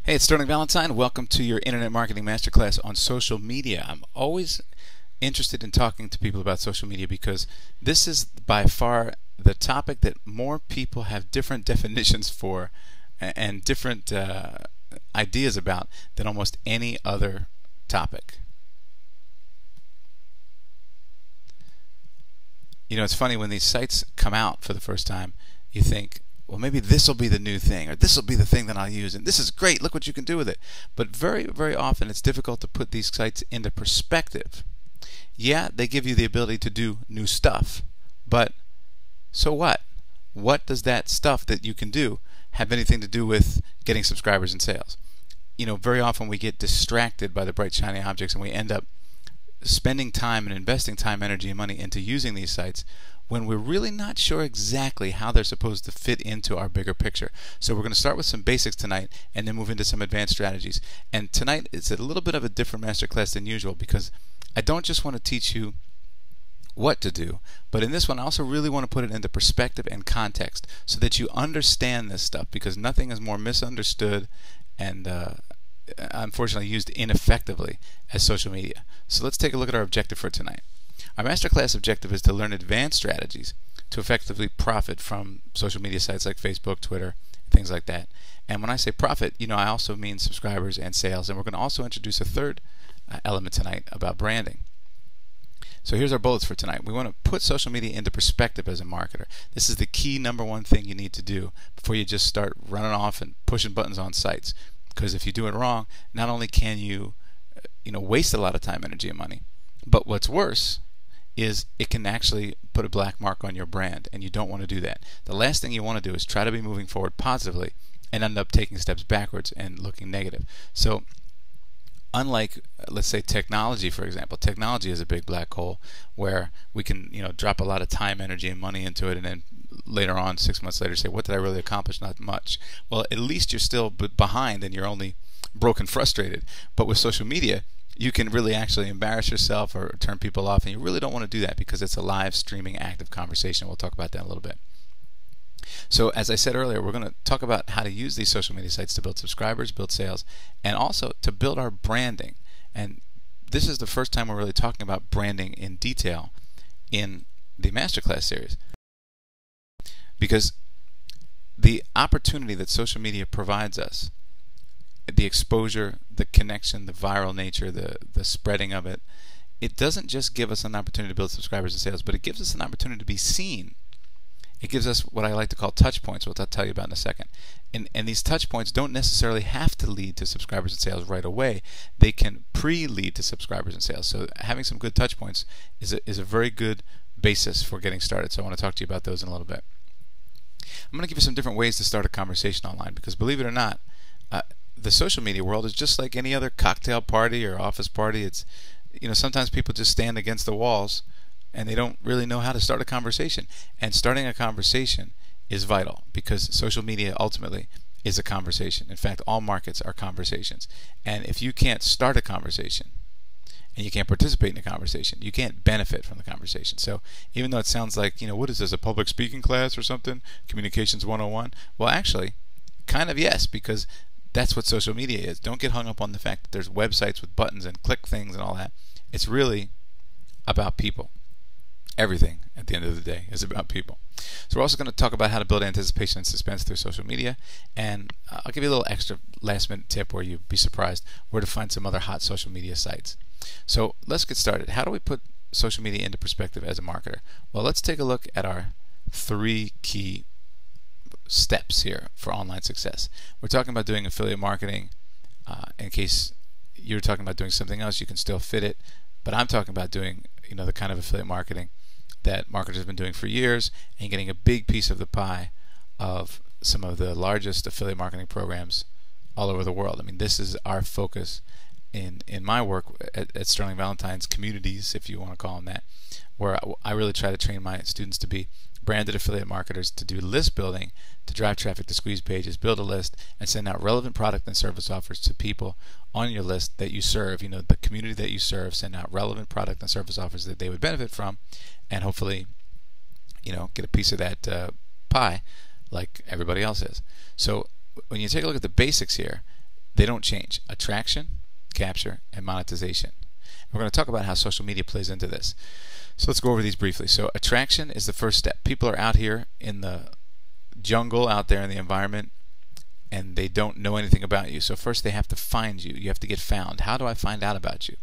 Hey, it's Sterling Valentine. Welcome to your Internet Marketing Masterclass on social media. I'm always interested in talking to people about social media because this is by far the topic that more people have different definitions for and different ideas about than almost any other topic. You know, it's funny when these sites come out for the first time, you think, well, maybe this will be the new thing, or this will be the thing that I'll use, and this is great, look what you can do with it. But very, very often it's difficult to put these sites into perspective. Yeah, they give you the ability to do new stuff, but so what? What does that stuff that you can do have anything to do with getting subscribers and sales? You know, very often we get distracted by the bright, shiny objects, and we end up spending time and investing time, energy, and money into using these sites when we're really not sure exactly how they're supposed to fit into our bigger picture. So we're going to start with some basics tonight and then move into some advanced strategies. And tonight it's a little bit of a different masterclass than usual because I don't just want to teach you what to do, but in this one I also really want to put it into perspective and context so that you understand this stuff, because nothing is more misunderstood and unfortunately used ineffectively as social media. So let's take a look at our objective for tonight. Our masterclass objective is to learn advanced strategies to effectively profit from social media sites like Facebook, Twitter, things like that. And when I say profit, you know, I also mean subscribers and sales. And we're going to also introduce a third element tonight about branding. So here's our bullets for tonight. We want to put social media into perspective as a marketer. This is the key #1 thing you need to do before you just start running off and pushing buttons on sites. Because if you do it wrong, not only can you, waste a lot of time, energy, and money, but what's worse is it can actually put a black mark on your brand, and you don't want to do that. The last thing you want to do is try to be moving forward positively and end up taking steps backwards and looking negative. So unlike, let's say, technology, for example, technology is a big black hole where we can drop a lot of time, energy, and money into it, and then later on, 6 months later, say, what did I really accomplish? Not much. Well, at least you're still behind and you're only broken, frustrated. But with social media, you can really actually embarrass yourself or turn people off, and you really don't want to do that because it's a live streaming active conversation. We'll talk about that in a little bit. So as I said earlier, we're going to talk about how to use these social media sites to build subscribers, build sales, and also to build our branding. And this is the first time we're really talking about branding in detail in the Masterclass series, because the opportunity that social media provides us, the exposure, the connection, the viral nature, the spreading of it, it doesn't just give us an opportunity to build subscribers and sales, but it gives us an opportunity to be seen. It gives us what I like to call touch points, which I'll tell you about in a second. And these touch points don't necessarily have to lead to subscribers and sales right away. They can pre-lead to subscribers and sales. So having some good touch points is a very good basis for getting started. So I want to talk to you about those in a little bit. I'm going to give you some different ways to start a conversation online, because believe it or not, the social media world is just like any other cocktail party or office party. It's, sometimes people just stand against the walls and they don't really know how to start a conversation. And starting a conversation is vital, because social media ultimately is a conversation. In fact, all markets are conversations. And if you can't start a conversation and you can't participate in a conversation, you can't benefit from the conversation. So even though it sounds like, what is this, a public speaking class or something? Communications 101? Well, actually, kind of yes, because that's what social media is. Don't get hung up on the fact that there's websites with buttons and click things and all that. It's really about people. Everything at the end of the day is about people. So we're also going to talk about how to build anticipation and suspense through social media, and I'll give you a little extra last minute tip where you'd be surprised where to find some other hot social media sites. So let's get started. How do we put social media into perspective as a marketer? Well, let's take a look at our 3 key steps here for online success. We're talking about doing affiliate marketing. In case you're talking about doing something else, you can still fit it, but I'm talking about doing the kind of affiliate marketing that marketers have been doing for years and getting a big piece of the pie of some of the largest affiliate marketing programs all over the world. I mean, this is our focus in my work at Sterling Valentine's communities, if you want to call them that, where I really try to train my students to be branded affiliate marketers, to do list building, to drive traffic to squeeze pages, build a list, and send out relevant product and service offers to people on your list that you serve, the community that you serve. Send out relevant product and service offers that they would benefit from, and hopefully, get a piece of that pie like everybody else is. So when you take a look at the basics here, They don't change. Attraction, capture, and monetization. We're going to talk about how social media plays into this. So let's go over these briefly. So attraction is the first step. People are out here in the jungle, out there in the environment, and they don't know anything about you. So first they have to find you. You have to get found. How do I find out about you?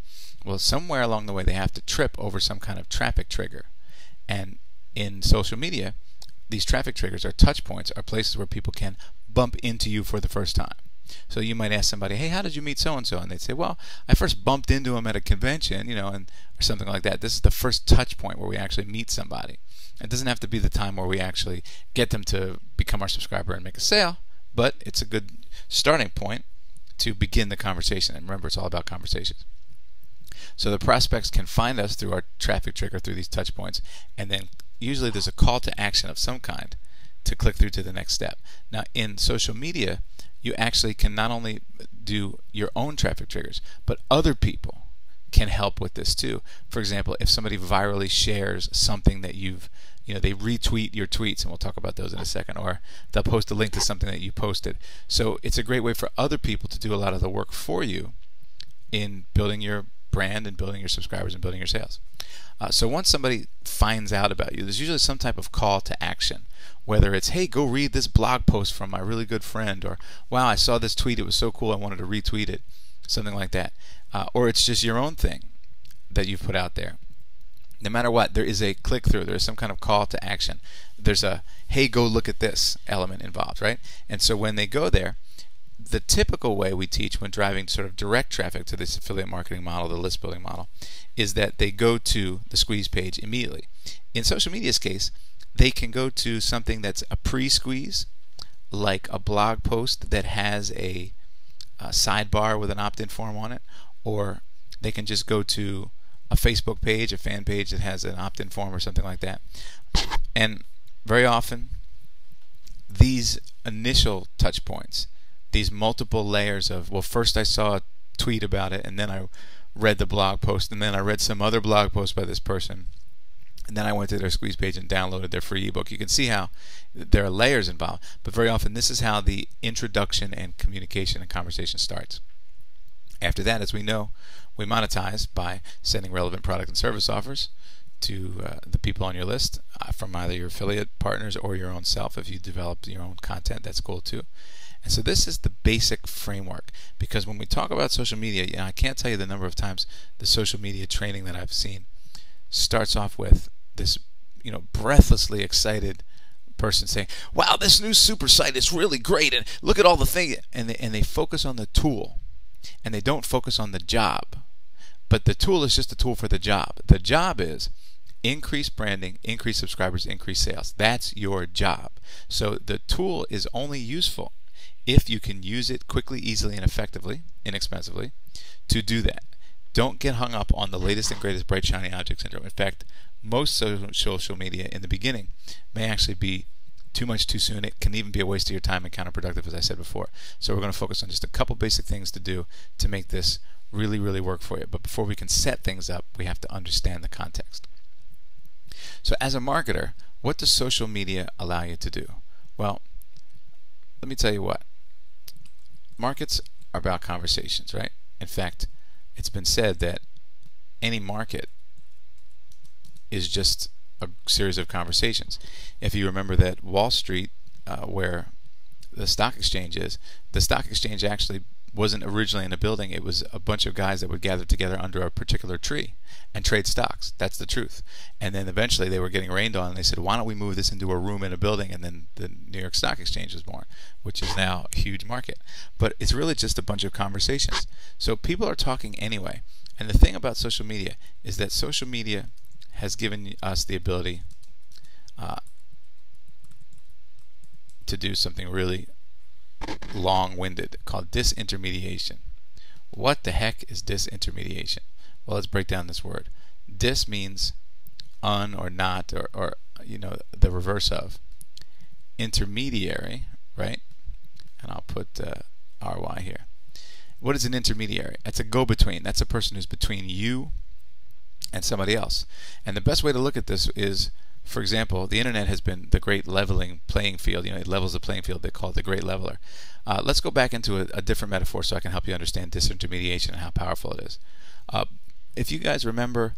Well, somewhere along the way they have to trip over some kind of traffic trigger. And in social media, these traffic triggers are touch points, are places where people can bump into you for the first time. So you might ask somebody, hey, how did you meet so-and-so? And they'd say, well, I first bumped into him at a convention, and or something like that. This is the first touch point where we actually meet somebody. It doesn't have to be the time where we actually get them to become our subscriber and make a sale, but it's a good starting point to begin the conversation. And remember, it's all about conversations. So the prospects can find us through our traffic trigger, through these touch points, and then usually there's a call to action of some kind to click through to the next step. Now, in social media, you actually can not only do your own traffic triggers, but other people can help with this too. For example, if somebody virally shares something that they retweet your tweets, and we'll talk about those in a second, or they'll post a link to something that you posted. So it's a great way for other people to do a lot of the work for you in building your brand and building your subscribers and building your sales. So once somebody finds out about you, there's usually some type of call to action, whether it's, hey, go read this blog post from my really good friend, or wow, I saw this tweet, it was so cool, I wanted to retweet it, something like that. Or it's just your own thing that you've put out there. No matter what, there is a click-through, there is some kind of call to action. There's a, hey, go look at this element involved, right? And so when they go there, the typical way we teach when driving sort of direct traffic to this affiliate marketing model, the list building model, is that they go to the squeeze page immediately. In social media's case, they can go to something that's a pre-squeeze, like a blog post that has a sidebar with an opt-in form on it, or they can just go to a Facebook page, a fan page that has an opt-in form or something like that. And very often, these initial touch points, these multiple layers of, well, first I saw a tweet about it, and then I read the blog post, and then I read some other blog post by this person, and then I went to their squeeze page and downloaded their free ebook. You can see how there are layers involved, but very often this is how the introduction and communication and conversation starts. After that, as we know, we monetize by sending relevant product and service offers to the people on your list from either your affiliate partners or your own self. If you develop your own content, that's cool too. And so this is the basic framework, because when we talk about social media, I can't tell you the number of times the social media training that I've seen starts off with this, breathlessly excited person saying, wow, this new super site is really great, and look at all the things, and they focus on the tool, and they don't focus on the job. But the tool is just a tool for the job. The job is increase branding, increase subscribers, increase sales. That's your job. So the tool is only useful if you can use it quickly, easily, and effectively, inexpensively, to do that. Don't get hung up on the latest and greatest bright, shiny object syndrome. In fact, most social media in the beginning may actually be too much too soon. It can even be a waste of your time and counterproductive, as I said before. So we're going to focus on just a couple basic things to do to make this really, really work for you. But before we can set things up, we have to understand the context. So as a marketer, what does social media allow you to do? Well, let me tell you what. Markets are about conversations, right? In fact, it's been said that any market is just a series of conversations. If you remember that Wall Street, where the stock exchange is, the stock exchange actually wasn't originally in a building. It was a bunch of guys that would gather together under a particular tree and trade stocks. That's the truth. And then eventually they were getting rained on, and they said, why don't we move this into a room in a building? And then the New York Stock Exchange was born, which is now a huge market. But it's really just a bunch of conversations. So people are talking anyway. And the thing about social media is that social media has given us the ability to do something really long-winded called disintermediation. What the heck is disintermediation? Well, let's break down this word. Dis means un or not, or the reverse of. Intermediary, right? And I'll put RY here. What is an intermediary? It's a go-between. That's a person who's between you and somebody else. And the best way to look at this is for example, the internet has been the great leveling playing field. It levels the playing field. They call it the great leveler. Let's go back into a different metaphor so I can help you understand disintermediation and how powerful it is. If you guys remember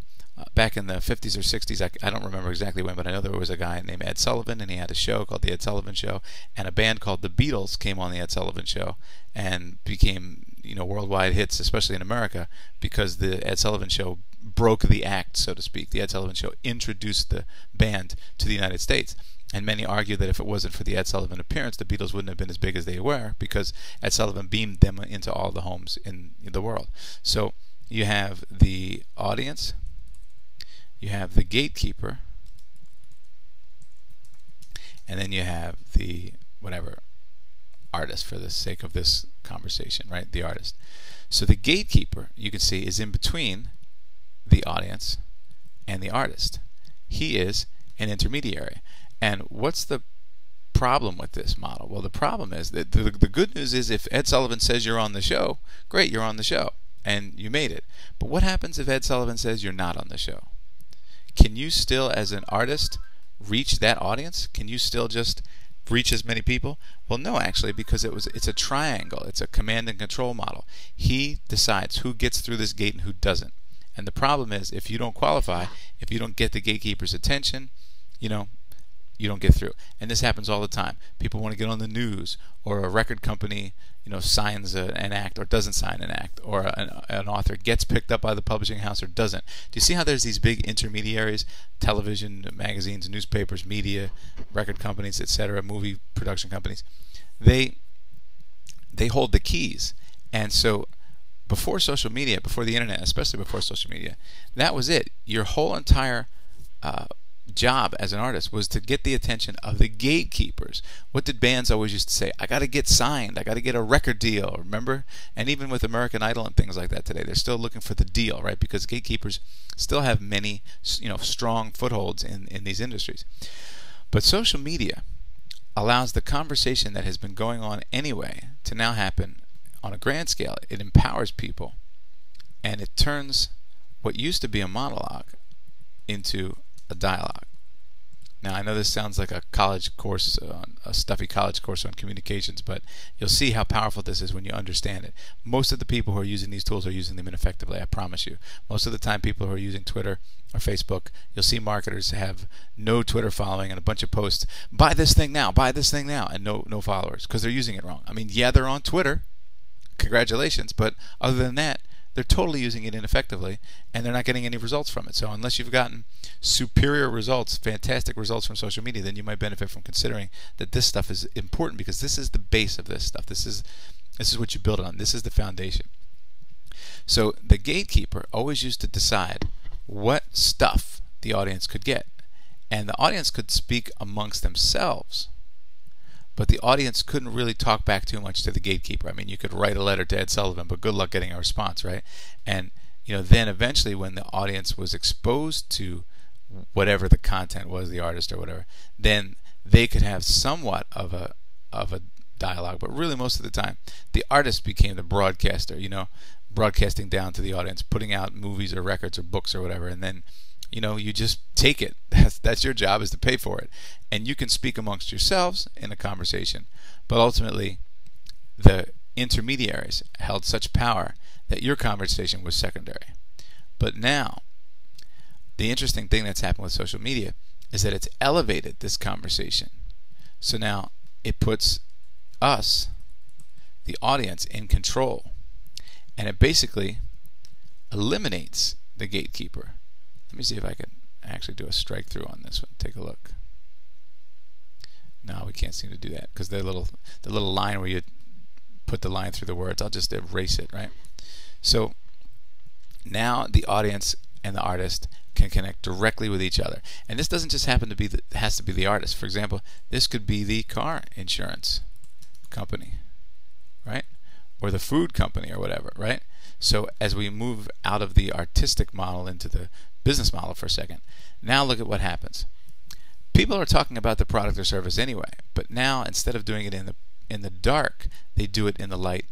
back in the 50s or 60s, I don't remember exactly when, but I know there was a guy named Ed Sullivan, and he had a show called The Ed Sullivan Show, and a band called the Beatles came on The Ed Sullivan Show and became worldwide hits, especially in America, because the Ed Sullivan Show broke the act, so to speak. The Ed Sullivan Show introduced the band to the United States. And many argue that if it wasn't for the Ed Sullivan appearance, the Beatles wouldn't have been as big as they were, because Ed Sullivan beamed them into all the homes in the world. So you have the audience, you have the gatekeeper, and then you have the whatever artist, for the sake of this conversation, right? The artist. So the gatekeeper, you can see, is in between the audience and the artist. He is an intermediary. And what's the problem with this model? Well, the problem is that the good news is, if Ed Sullivan says you're on the show, great, you're on the show and you made it. But what happens if Ed Sullivan says you're not on the show? Can you still, as an artist, reach that audience? Can you still just reach as many people? Well, no, actually, because it's a triangle. It's a command and control model. He decides who gets through this gate and who doesn't. And the problem is, if you don't qualify, if you don't get the gatekeeper's attention, you don't get through. And this happens all the time. People want to get on the news, or a record company signs an act or doesn't sign an act, or an author gets picked up by the publishing house or doesn't. Do you see how there's these big intermediaries? Television, magazines, newspapers, media, record companies, etc., movie production companies. They hold the keys. And so before social media, before the internet, especially before social media, that was it. Your whole entire job as an artist was to get the attention of the gatekeepers. What did bands always used to say? I got to get signed. I got to get a record deal. Remember? And even with American Idol and things like that today, they're still looking for the deal, right? Because gatekeepers still have many, strong footholds in these industries. But social media allows the conversation that has been going on anyway to now happen on a grand scale. It empowers people, and it turns what used to be a monologue into a dialogue. Now, I know this sounds like a college course, a stuffy college course on communications, but you'll see how powerful this is when you understand it. Most of the people who are using these tools are using them ineffectively, I promise you. Most of the time, people who are using Twitter or Facebook, you'll see marketers have no Twitter following and a bunch of posts, buy this thing now, and no followers, because they're using it wrong. I mean, yeah, they're on Twitter, congratulations, but other than that, they're totally using it ineffectively, and they're not getting any results from it. So unless you've gotten superior results, fantastic results from social media, then you might benefit from considering that this stuff is important, because this is the base of this stuff. This is what you build it on. This is the foundation. So the gatekeeper always used to decide what stuff the audience could get. And the audience could speak amongst themselves, but the audience couldn't really talk back too much to the gatekeeper. I mean, you could write a letter to Ed Sullivan, but good luck getting a response, right? And then eventually, when the audience was exposed to whatever the content was, the artist or whatever, then they could have somewhat of a dialogue. But really, most of the time, the artist became the broadcaster. Broadcasting down to the audience, putting out movies or records or books or whatever, and then you just take it. That's your job, is to pay for it. And you can speak amongst yourselves in a conversation, but ultimately the intermediaries held such power that your conversation was secondary. But now, the interesting thing that's happened with social media is that it's elevated this conversation. So now it puts us, the audience, in control. And it basically eliminates the gatekeeper. Let me see if I can actually do a strike through on this one. Take a look. No, we can't seem to do that, because the little line where you put the line through the words, I'll just erase it, right? So now the audience and the artist can connect directly with each other. And this doesn't just happen to be it has to be the artist. For example, this could be the car insurance company, right? Or the food company or whatever, right? So as we move out of the artistic model into the business model for a second, now look at what happens. People are talking about the product or service anyway, but now instead of doing it in the dark, they do it in the light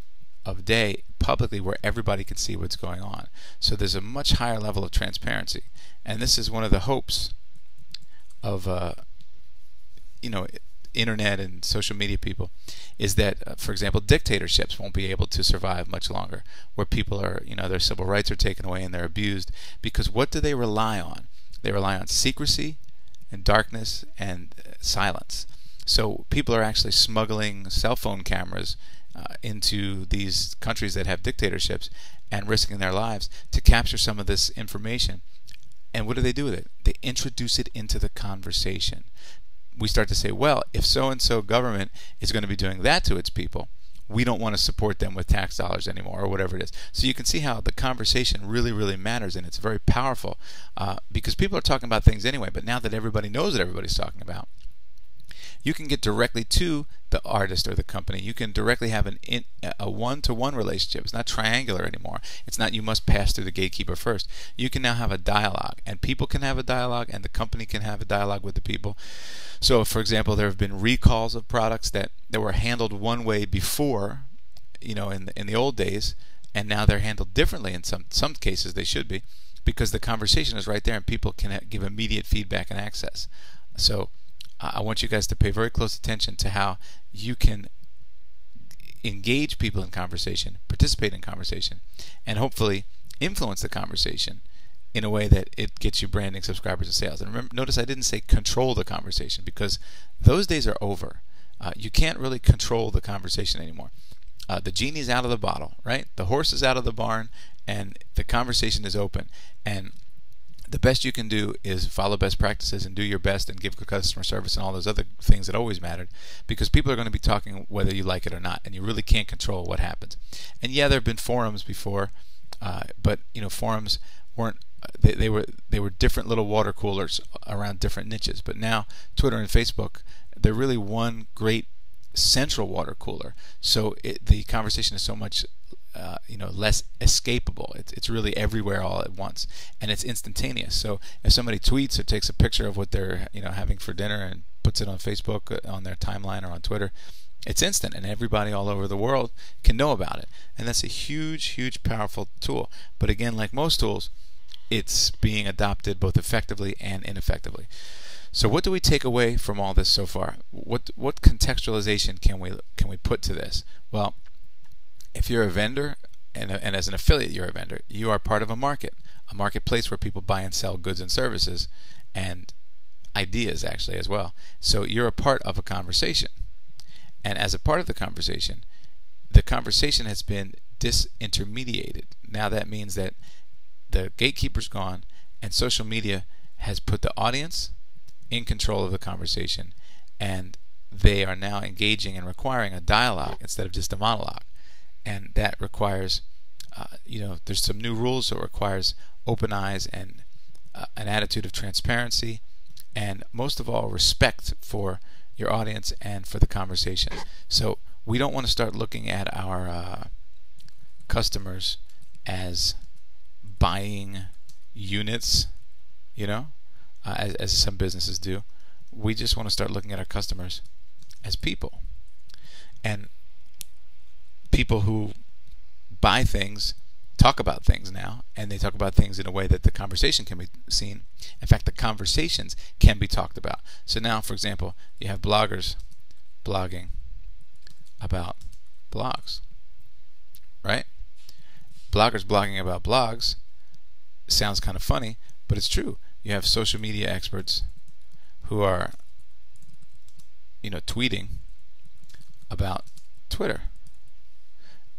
of day, publicly, where everybody can see what's going on. So there's a much higher level of transparency, and this is one of the hopes of you know, internet and social media people is that, for example, dictatorships won't be able to survive much longer, where people are, you know, their civil rights are taken away and they're abused. Because what do they rely on? They rely on secrecy and darkness and silence. So people are actually smuggling cell phone cameras into these countries that have dictatorships and risking their lives to capture some of this information. And what do they do with it? They introduce it into the conversation. We start to say, well, if so-and-so government is going to be doing that to its people, we don't want to support them with tax dollars anymore, or whatever it is. So you can see how the conversation really, really matters, and it's very powerful because people are talking about things anyway, but now that everybody knows what everybody's talking about, you can get directly to the artist or the company. You can directly have a one-to-one relationship. It's not triangular anymore. It's not you must pass through the gatekeeper first. You can now have a dialogue, and people can have a dialogue, and the company can have a dialogue with the people. So, for example, there have been recalls of products that were handled one way before, you know, in the old days, and now they're handled differently. In some cases, they should be, because the conversation is right there, and people can give immediate feedback and access. So I want you guys to pay very close attention to how you can engage people in conversation, participate in conversation, and hopefully influence the conversation in a way that it gets you branding, subscribers, and sales. And remember, notice I didn't say control the conversation, because those days are over. You can't really control the conversation anymore. The genie's out of the bottle, right? The horse is out of the barn, and the conversation is open. And the best you can do is follow best practices and do your best and give good customer service and all those other things that always mattered, because people are going to be talking whether you like it or not, and you really can't control what happens. And yeah, there have been forums before, but you know, forums weren't they were different little water coolers around different niches. But now Twitter and Facebook, they're really one great central water cooler. So the conversation is so much you know, less escapable. It's really everywhere all at once, and it's instantaneous. So if somebody tweets or takes a picture of what they're, you know, having for dinner and puts it on Facebook, on their timeline, or on Twitter, it's instant, and everybody all over the world can know about it. And that's a huge, huge, powerful tool. But again, like most tools, it's being adopted both effectively and ineffectively. So what do we take away from all this so far? What contextualization can we put to this? Well, if you're a vendor, and as an affiliate you're a vendor, you are part of a marketplace where people buy and sell goods and services, and ideas actually as well. So you're a part of a conversation, and as a part of the conversation has been disintermediated. Now that means that the gatekeeper's gone, and social media has put the audience in control of the conversation, and they are now engaging and requiring a dialogue instead of just a monologue. And that requires, you know, there's some new rules, so it requires open eyes and an attitude of transparency, and most of all, respect for your audience and for the conversation. So we don't want to start looking at our customers as buying units, you know, as some businesses do. We just want to start looking at our customers as people. And people who buy things talk about things now, and they talk about things in a way that the conversation can be seen. In fact, the conversations can be talked about. So now, for example, you have bloggers blogging about blogs, right? Bloggers blogging about blogs sounds kind of funny, but it's true. You have social media experts who are, you know, tweeting about Twitter.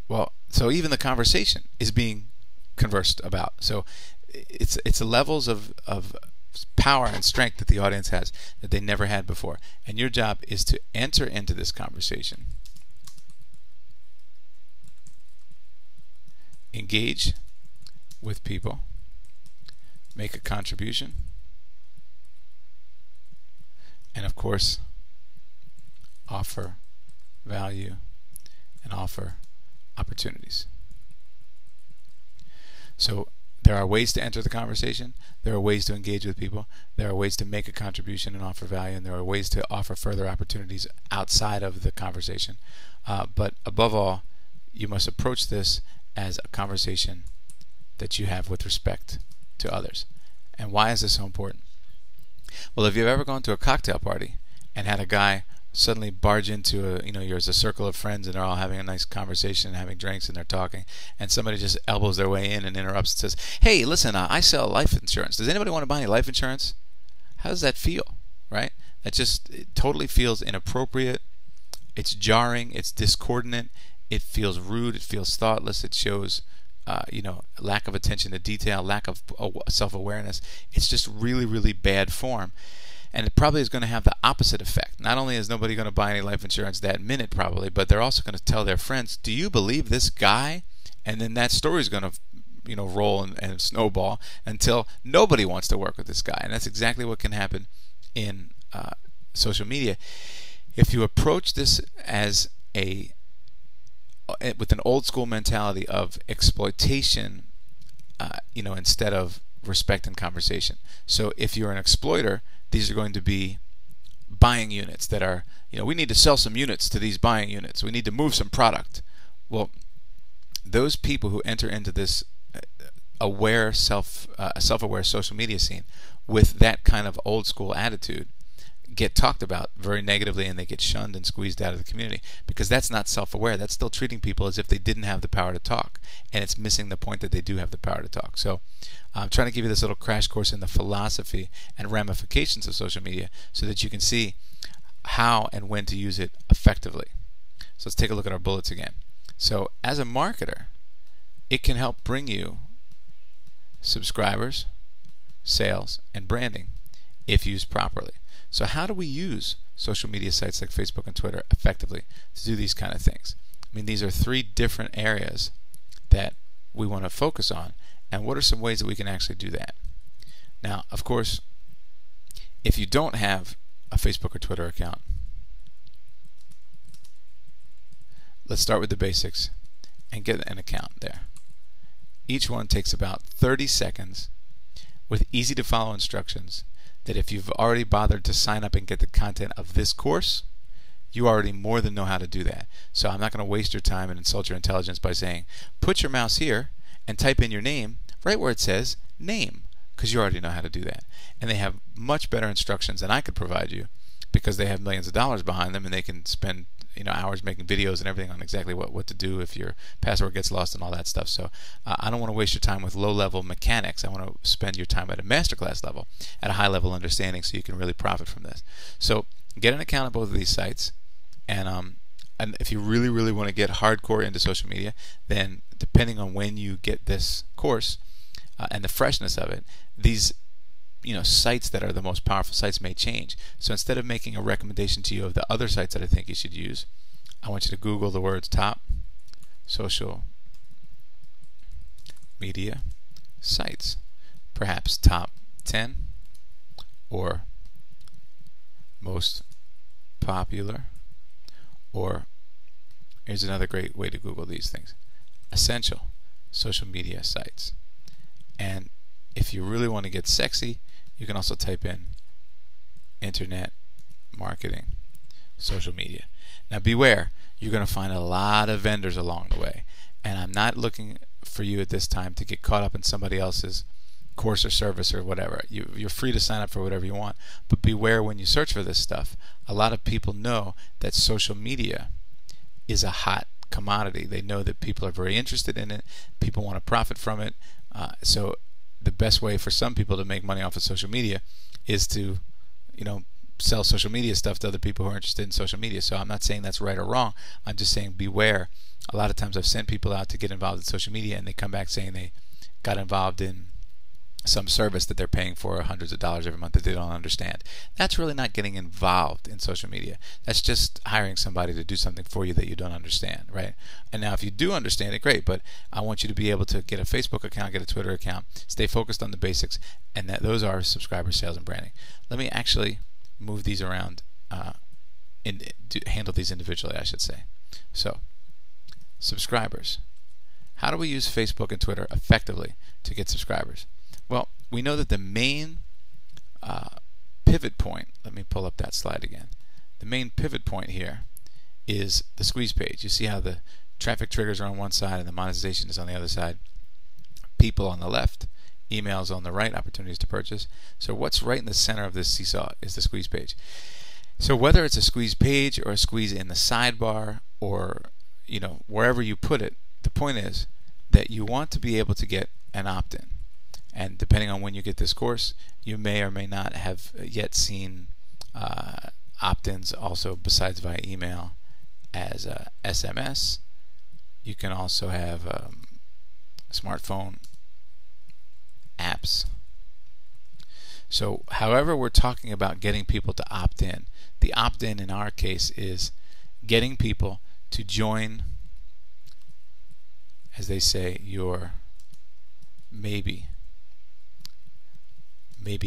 Well, so even the conversation is being conversed about. So it's levels of power and strength that the audience has that they never had before. And your job is to enter into this conversation, engage with people, make a contribution, and of course offer value and offer opportunities. So there are ways to enter the conversation, there are ways to engage with people, there are ways to make a contribution and offer value, and there are ways to offer further opportunities outside of the conversation. But above all, you must approach this as a conversation that you have with respect to others. And why is this so important? Well, if you've ever gone to a cocktail party and had a guy suddenly barge into there's a circle of friends and they're all having a nice conversation and having drinks and they're talking, and somebody just elbows their way in and interrupts and says, "Hey, listen, I sell life insurance. Does anybody want to buy any life insurance?" How does that feel, right? It totally feels inappropriate. It's jarring. It's discordant. It feels rude. It feels thoughtless. It shows lack of attention to detail, lack of self-awareness. It's just really, really bad form. And it probably is going to have the opposite effect. Not only is nobody going to buy any life insurance that minute probably, but they're also going to tell their friends, "Do you believe this guy?" And then that story is going to roll and snowball until nobody wants to work with this guy. And that's exactly what can happen in social media. If you approach this as with an old school mentality of exploitation, instead of respect and conversation. So if you're an exploiter, these are going to be buying units that are, we need to sell some units to these buying units. We need to move some product. Well, those people who enter into this self-aware social media scene with that kind of old school attitude get talked about very negatively, and they get shunned and squeezed out of the community, because that's not self-aware. That's still treating people as if they didn't have the power to talk, and it's missing the point that they do have the power to talk. So I'm trying to give you this little crash course in the philosophy and ramifications of social media so that you can see how and when to use it effectively. So let's take a look at our bullets again. So as a marketer, it can help bring you subscribers, sales, and branding if used properly. So how do we use social media sites like Facebook and Twitter effectively to do these kind of things? I mean, these are three different areas that we want to focus on, and what are some ways that we can actually do that? Now, of course, if you don't have a Facebook or Twitter account, let's start with the basics and get an account there. Each one takes about 30 seconds with easy to follow instructions that if you've already bothered to sign up and get the content of this course, you already more than know how to do that. So I'm not going to waste your time and insult your intelligence by saying, put your mouse here and type in your name right where it says name, because you already know how to do that. And they have much better instructions than I could provide you, because they have millions of dollars behind them, and they can spend hours making videos and everything on exactly what to do if your password gets lost and all that stuff. So I don't want to waste your time with low-level mechanics. I want to spend your time at a masterclass level, at a high-level understanding, so you can really profit from this. So get an account on both of these sites, and if you really, really want to get hardcore into social media, then depending on when you get this course and the freshness of it, these sites that are the most powerful sites may change. So instead of making a recommendation to you of the other sites that I think you should use, I want you to Google the words top social media sites, perhaps top 10 or most popular, or here's another great way to Google these things: essential social media sites. And if you really want to get sexy, you can also type in internet marketing social media. Now beware, you're going to find a lot of vendors along the way, and I'm not looking for you at this time to get caught up in somebody else's course or service or whatever. You're free to sign up for whatever you want, but beware when you search for this stuff. A lot of people know that social media is a hot commodity. They know that people are very interested in it, people want to profit from it, so the best way for some people to make money off of social media is to, sell social media stuff to other people who are interested in social media. So I'm not saying that's right or wrong. I'm just saying beware. A lot of times I've sent people out to get involved in social media, and they come back saying they got involved in some service that they're paying for hundreds of dollars every month that they don't understand. That's really not getting involved in social media. That's just hiring somebody to do something for you that you don't understand, right? And now if you do understand it, great, but I want you to be able to get a Facebook account, get a Twitter account, stay focused on the basics, and those are subscriber sales and branding. Let me actually move these around and handle these individually, I should say. So, subscribers. How do we use Facebook and Twitter effectively to get subscribers? Well, we know that the main pivot point, let me pull up that slide again. The main pivot point here is the squeeze page. You see how the traffic triggers are on one side and the monetization is on the other side. People on the left, emails on the right, opportunities to purchase. So what's right in the center of this seesaw is the squeeze page. So whether it's a squeeze page or a squeeze in the sidebar or wherever you put it, the point is that you want to be able to get an opt-in. And depending on when you get this course, you may or may not have yet seen opt-ins also besides via email as SMS. You can also have smartphone apps. So however we're talking about getting people to opt in, the opt-in in our case is getting people to join, as they say, your maybe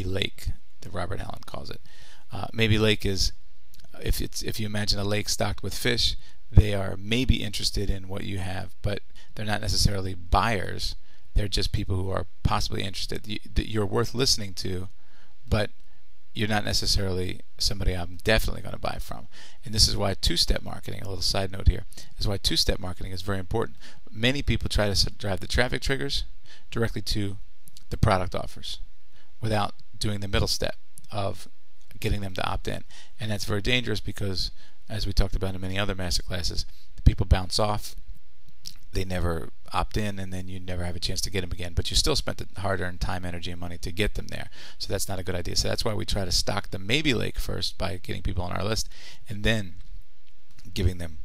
lake, that Robert Allen calls it. Maybe lake is, if you imagine a lake stocked with fish, they are maybe interested in what you have, but they're not necessarily buyers. They're just people who are possibly interested. You're worth listening to, but you're not necessarily somebody I'm definitely going to buy from. And this is why two-step marketing, a little side note here, is why two-step marketing is very important. Many people try to drive the traffic triggers directly to the product offers without doing the middle step of getting them to opt in. And that's very dangerous because, as we talked about in many other master classes, people bounce off, they never opt in, and then you never have a chance to get them again. But you still spent the hard-earned time, energy, and money to get them there. So that's not a good idea. So that's why we try to stock the maybe lake first by getting people on our list, and then giving them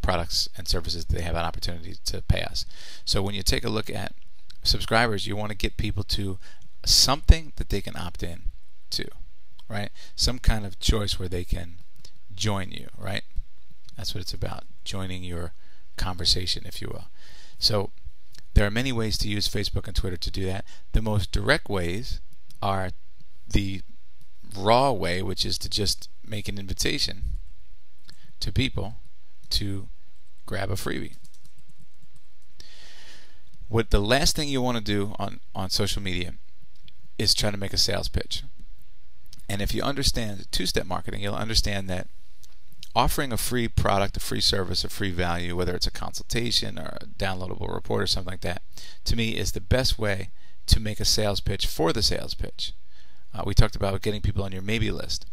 products and services that they have an opportunity to pay us. So when you take a look at subscribers, you want to get people to something that they can opt in to, right? Some kind of choice where they can join you, right? That's what it's about, joining your conversation, if you will. So there are many ways to use Facebook and Twitter to do that. The most direct ways are the raw way, which is to just make an invitation to people to grab a freebie. What the last thing you want to do on social media is try to make a sales pitch. And if you understand two-step marketing, you'll understand that offering a free product, a free service, a free value, whether it's a consultation or a downloadable report or something like that, to me is the best way to make a sales pitch for the sales pitch. We talked about getting people on your maybe list.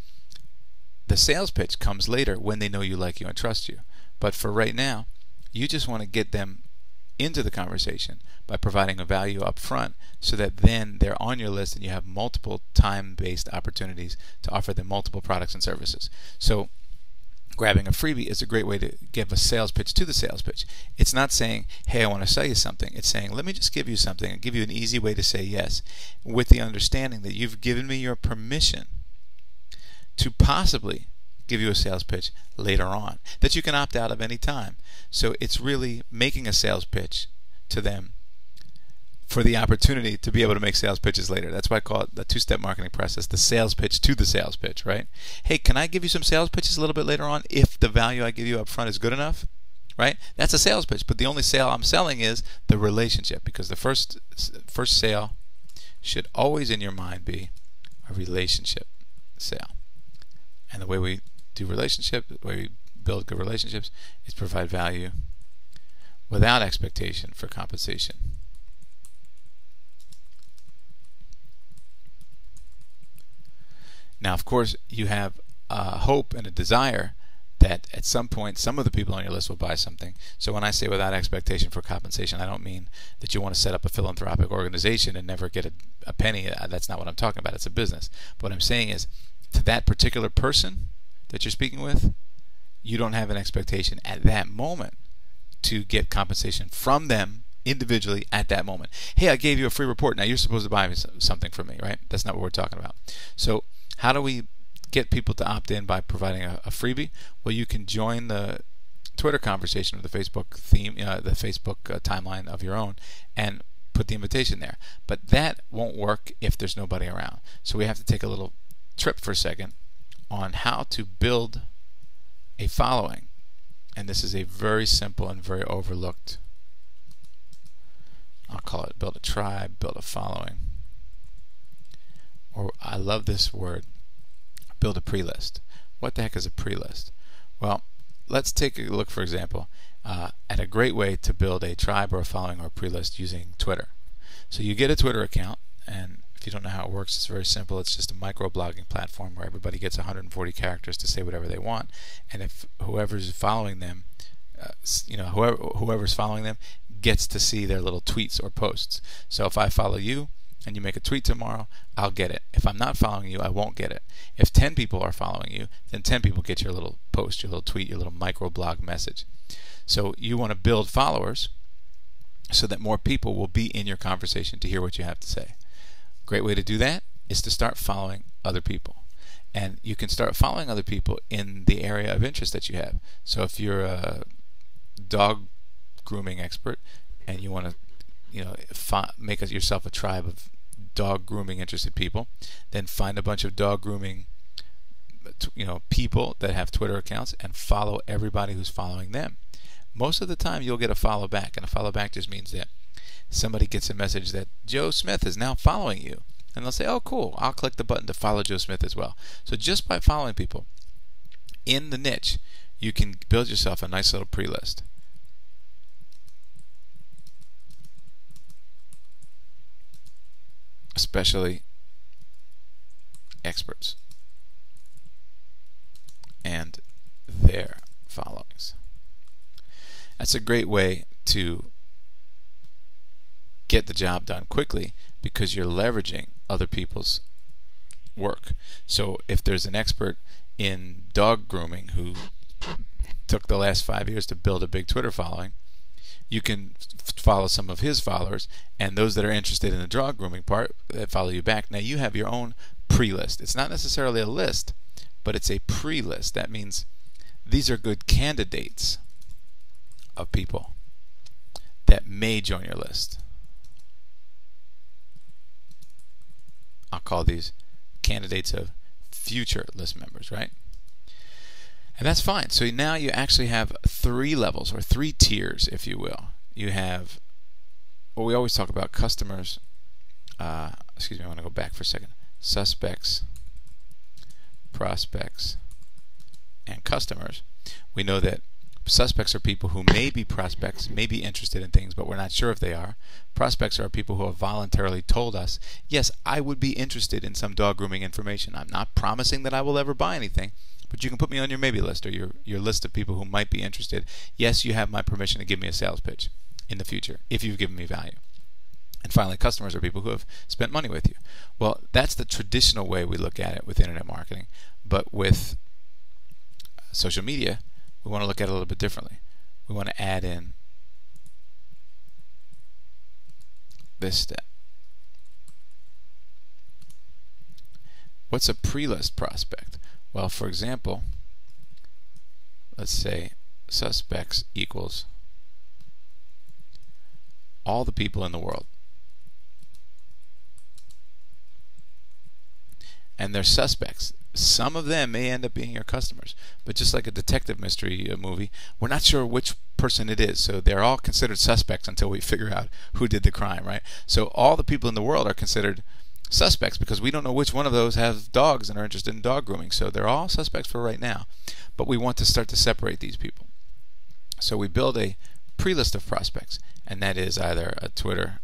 The sales pitch comes later when they know you, like you, and trust you. But for right now, you just want to get them into the conversation by providing a value up front so that then they're on your list and you have multiple time-based opportunities to offer them multiple products and services. So grabbing a freebie is a great way to give a sales pitch to the sales pitch. It's not saying, hey, I want to sell you something. It's saying, let me just give you something and give you an easy way to say yes, with the understanding that you've given me your permission to possibly give you a sales pitch later on that you can opt out of any time. So it's really making a sales pitch to them for the opportunity to be able to make sales pitches later. That's why I call it the two-step marketing process, the sales pitch to the sales pitch, right? Hey, can I give you some sales pitches a little bit later on if the value I give you up front is good enough? Right? That's a sales pitch, but the only sale I'm selling is the relationship, because the first sale should always in your mind be a relationship sale. And the way we do relationship, the way we build good relationships, is provide value without expectation for compensation. Now, of course, you have a hope and a desire that at some point some of the people on your list will buy something. So when I say without expectation for compensation, I don't mean that you want to set up a philanthropic organization and never get a penny. That's not what I'm talking about. It's a business. But what I'm saying is, to that particular person that you're speaking with, you don't have an expectation at that moment to get compensation from them individually at that moment. Hey, I gave you a free report. Now you're supposed to buy me something from me, right? That's not what we're talking about. So how do we get people to opt in by providing a freebie? Well, you can join the Twitter conversation with the Facebook theme, the Facebook timeline of your own, and put the invitation there. But that won't work if there's nobody around. So we have to take a little trip for a second on how to build a following. And this is a very simple and very overlooked, I'll call it build a tribe, build a following. Or I love this word, build a pre-list. What the heck is a pre-list? Well, let's take a look, for example, at a great way to build a tribe or a following or a pre-list using Twitter. So you get a Twitter account, and if you don't know how it works, it's very simple. It's just a microblogging platform where everybody gets 140 characters to say whatever they want, and if whoever's following them, whoever's following them gets to see their little tweets or posts. So if I follow you and you make a tweet tomorrow, I'll get it. If I'm not following you, I won't get it. If 10 people are following you, then 10 people get your little post, your little tweet, your little microblog message. So you want to build followers so that more people will be in your conversation to hear what you have to say. Great way to do that is to start following other people. And you can start following other people in the area of interest that you have. So if you're a dog grooming expert and you want to make yourself a tribe of dog grooming interested people, then find a bunch of dog grooming people that have Twitter accounts and follow everybody who's following them. Most of the time you'll get a follow back, and a follow back just means that somebody gets a message that Joe Smith is now following you, and they'll say, oh cool, I'll click the button to follow Joe Smith as well. So just by following people in the niche, you can build yourself a nice little pre-list. Especially experts and their followings. That's a great way to get the job done quickly because you're leveraging other people's work. So if there's an expert in dog grooming who took the last 5 years to build a big Twitter following, you can follow some of his followers, and those that are interested in the dog grooming part that follow you back. Now you have your own pre-list. It's not necessarily a list, but it's a pre-list. That means these are good candidates of people that may join your list. I'll call these candidates of future list members, right? And that's fine. So now you actually have 3 levels, or 3 tiers, if you will. You have what we always talk about: customers. Excuse me, I want to go back for a second. Suspects, prospects, and customers. We know that suspects are people who may be prospects, may be interested in things, but we're not sure if they are. Prospects are people who have voluntarily told us, yes, I would be interested in some dog grooming information. I'm not promising that I will ever buy anything, but you can put me on your maybe list, or your list of people who might be interested. Yes, you have my permission to give me a sales pitch in the future if you've given me value. And finally, customers are people who have spent money with you. Well, that's the traditional way we look at it with internet marketing, but with social media, we want to look at it a little bit differently. We want to add in this step. What's a pre-list prospect? Well, for example, let's say suspects equals all the people in the world. And they're suspects. Some of them may end up being your customers, but just like a detective mystery movie, we're not sure which person it is, so they're all considered suspects until we figure out who did the crime, right? So all the people in the world are considered suspects because we don't know which one of those have dogs and are interested in dog grooming. So they're all suspects for right now, but we want to start to separate these people. So we build a pre-list of prospects, and that is either a Twitter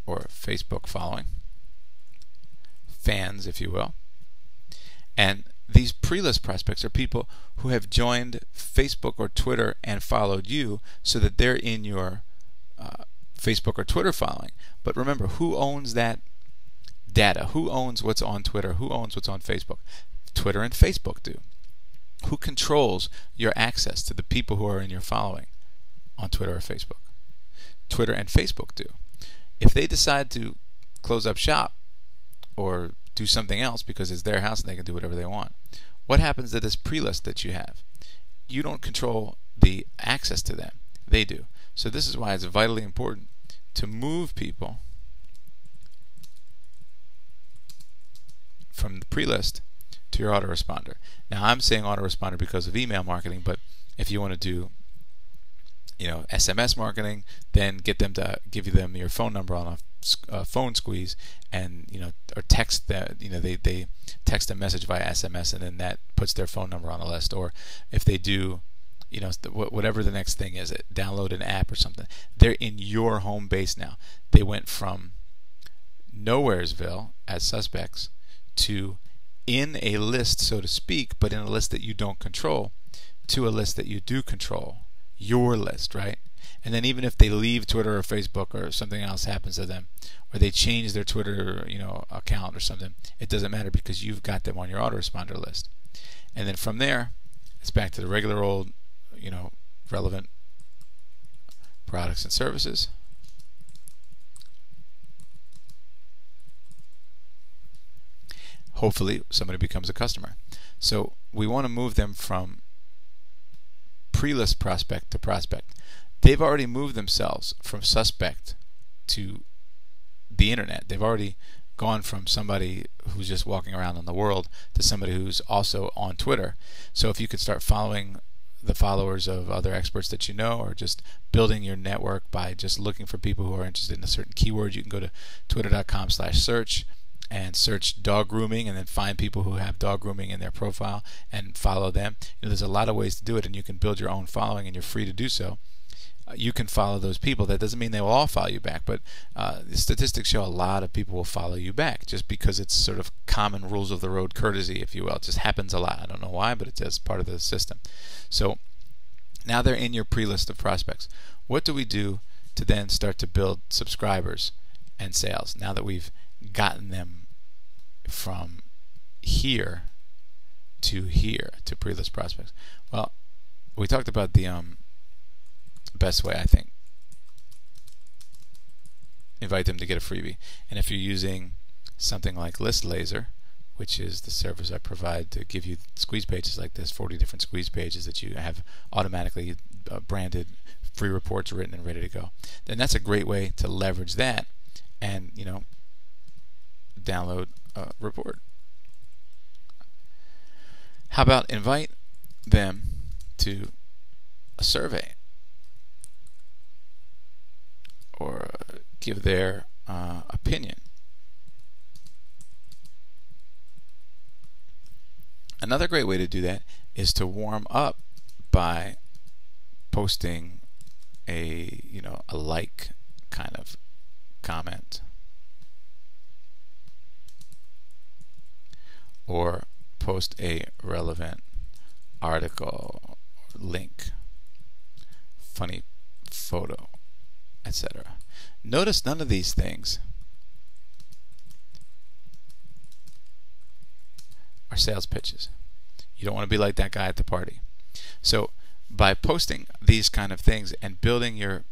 or Facebook following, fans, if you will. And these pre-list prospects are people who have joined Facebook or Twitter and followed you so that they're in your Facebook or Twitter following. But remember, who owns that data? Who owns what's on Twitter? Who owns what's on Facebook? Twitter and Facebook do. Who controls your access to the people who are in your following on Twitter or Facebook? Twitter and Facebook do. If they decide to close up shop or do something else because it's their house and they can do whatever they want, what happens to this pre-list that you have? You don't control the access to them. They do. So this is why it's vitally important to move people from the pre-list to your autoresponder. Now I'm saying autoresponder because of email marketing, but if you want to do SMS marketing, then get them to give them your phone number on a phone squeeze, and or text that they text a message via SMS, and then that puts their phone number on a list. Or if they do you know, whatever the next thing is, download an app or something. They're in your home base now. They went from Nowheresville as suspects to in a list, so to speak, but in a list that you don't control, to a list that you do control, your list, right? And then even if they leave Twitter or Facebook or something else happens to them, or they change their Twitter, you know, account or something, it doesn't matter because you've got them on your autoresponder list. And then from there, it's back to the regular old, you know, relevant products and services. Hopefully somebody becomes a customer. So we want to move them from pre-list prospect to prospect. They've already moved themselves from suspect to the internet. They've already gone from somebody who's just walking around in the world to somebody who's also on Twitter. So if you could start following the followers of other experts that you know, or just building your network by just looking for people who are interested in a certain keyword, you can go to twitter.com/search and search dog grooming, and then find people who have dog grooming in their profile and follow them. You know, there's a lot of ways to do it, and you can build your own following, and you're free to do so. You can follow those people. That doesn't mean they will all follow you back, but the statistics show a lot of people will follow you back, just because it's sort of common rules of the road courtesy, if you will. It just happens a lot. I don't know why, but it's just part of the system. So now they're in your pre-list of prospects. What do we do to then start to build subscribers and sales now that we've gotten them from here to pre-list prospects? Well, we talked about the best way, I think. Invite them to get a freebie. And if you're using something like List Laser, which is the service I provide to give you squeeze pages like this, 40 different squeeze pages that you have automatically branded, free reports written and ready to go, then that's a great way to leverage that and, you know, download a report. How about invite them to a survey, or give their opinion. Another great way to do that is to warm up by posting a, you know, a like kind of comment, or post a relevant article or link, funny photo, etc. Notice none of these things are sales pitches. You don't want to be like that guy at the party. So by posting these kind of things and building your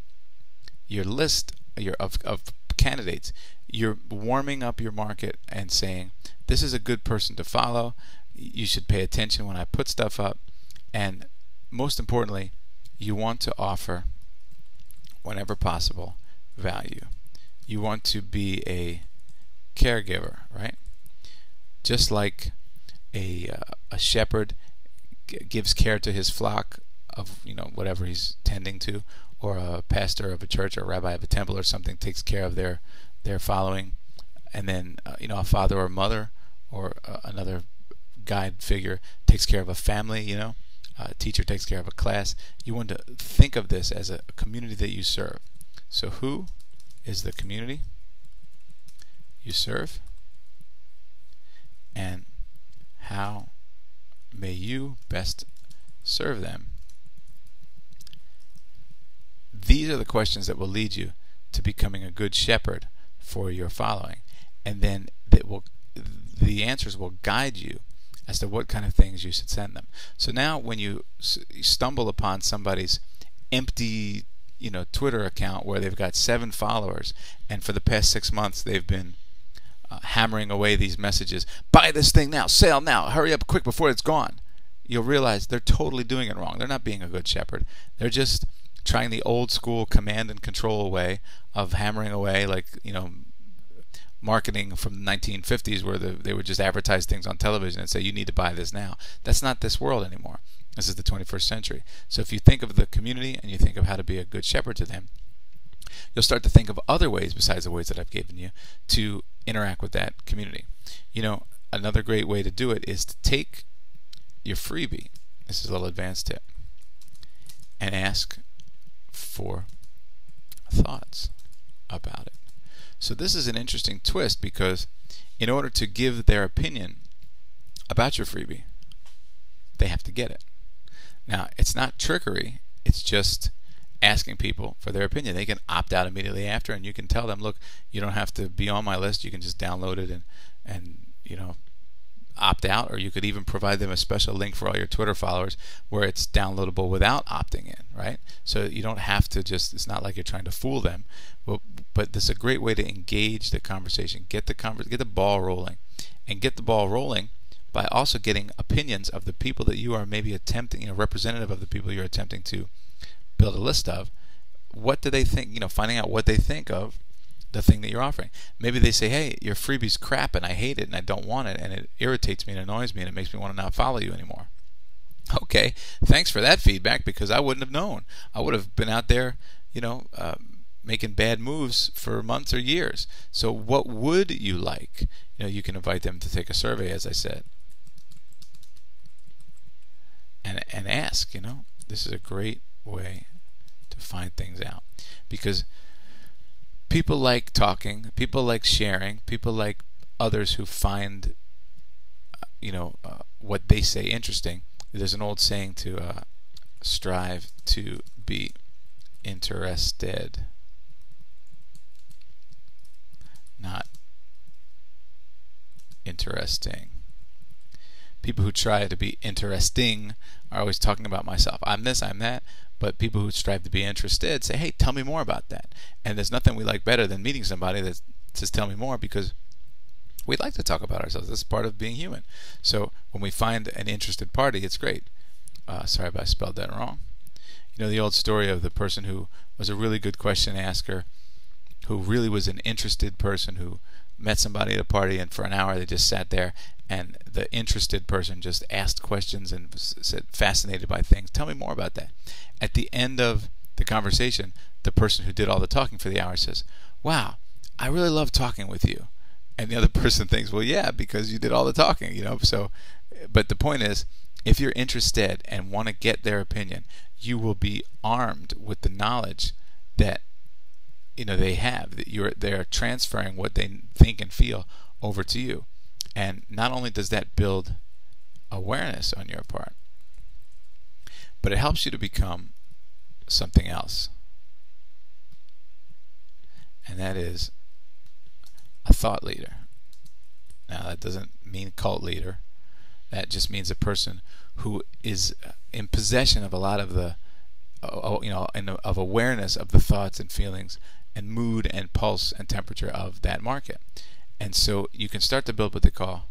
list of candidates, you're warming up your market and saying, this is a good person to follow. You should pay attention when I put stuff up. And most importantly, you want to offer, whenever possible, value. You want to be a caregiver, right? Just like a shepherd gives care to his flock of, you know, whatever he's tending to, or a pastor of a church or a rabbi of a temple or something takes care of their following, and then you know, a father or mother or another guide figure takes care of a family, you know, a teacher takes care of a class. You want to think of this as a community that you serve. So who is the community you serve, and how may you best serve them? These are the questions that will lead you to becoming a good shepherd for your following, and then the answers will guide you as to what kind of things you should send them. So now when you stumble upon somebody's empty, you know, Twitter account where they've got 7 followers, and for the past 6 months they've been hammering away these messages, buy this thing now, sale now, hurry up quick before it's gone, you'll realize they're totally doing it wrong. They're not being a good shepherd. They're just trying the old school command and control way of hammering away, like, you know, marketing from the 1950s, where they would just advertise things on television and say, you need to buy this now. That's not this world anymore. This is the 21st century. So if you think of the community and you think of how to be a good shepherd to them, you'll start to think of other ways besides the ways that I've given you to interact with that community. You know, another great way to do it is to take your freebie. This is a little advanced tip. and ask for thoughts about it. So this is an interesting twist, because in order to give their opinion about your freebie, they have to get it. Now, it's not trickery, it's just asking people for their opinion. They can opt out immediately after, and you can tell them, look, you don't have to be on my list, you can just download it and you know, opt out, or you could even provide them a special link for all your Twitter followers where it's downloadable without opting in, right? So you don't have to just, it's not like you're trying to fool them. But this is a great way to engage the conversation, get the ball rolling, and get the ball rolling by also getting opinions of the people that you are maybe attempting, you know, representative of the people you're attempting to build a list of. What do they think? You know, finding out what they think of the thing that you're offering. Maybe they say, hey, your freebie's crap and I hate it and I don't want it and it irritates me and annoys me and it makes me want to not follow you anymore. Okay, thanks for that feedback, because I wouldn't have known. I would have been out there, you know, making bad moves for months or years. So what would you like? You know, you can invite them to take a survey, as I said, and ask. You know, this is a great way to find things out, because people like talking, people like sharing, people like others who find what they say interesting. There's an old saying to strive to be interested, not interesting. People who try to be interesting are always talking about myself. I'm this, I'm that. But people who strive to be interested say, hey, tell me more about that. And there's nothing we like better than meeting somebody that says, tell me more, because we'd like to talk about ourselves. This is part of being human. So when we find an interested party, it's great. Sorry if I spelled that wrong. You know the old story of the person who was a really good question asker, who really was an interested person, who met somebody at a party, and for an hour they just sat there, and the interested person just asked questions and said, fascinated by things. Tell me more about that. At the end of the conversation, the person who did all the talking for the hour says, wow, I really love talking with you. And the other person thinks, well, yeah, because you did all the talking, you know. So, but the point is, if you're interested and want to get their opinion, you will be armed with the knowledge that they have, that they're transferring what they think and feel over to you. And not only does that build awareness on your part, but it helps you to become something else. And that is a thought leader. Now that doesn't mean cult leader. That just means a person who is in possession of a lot of the of awareness of the thoughts and feelings and mood and pulse and temperature of that market. And so you can start to build what they call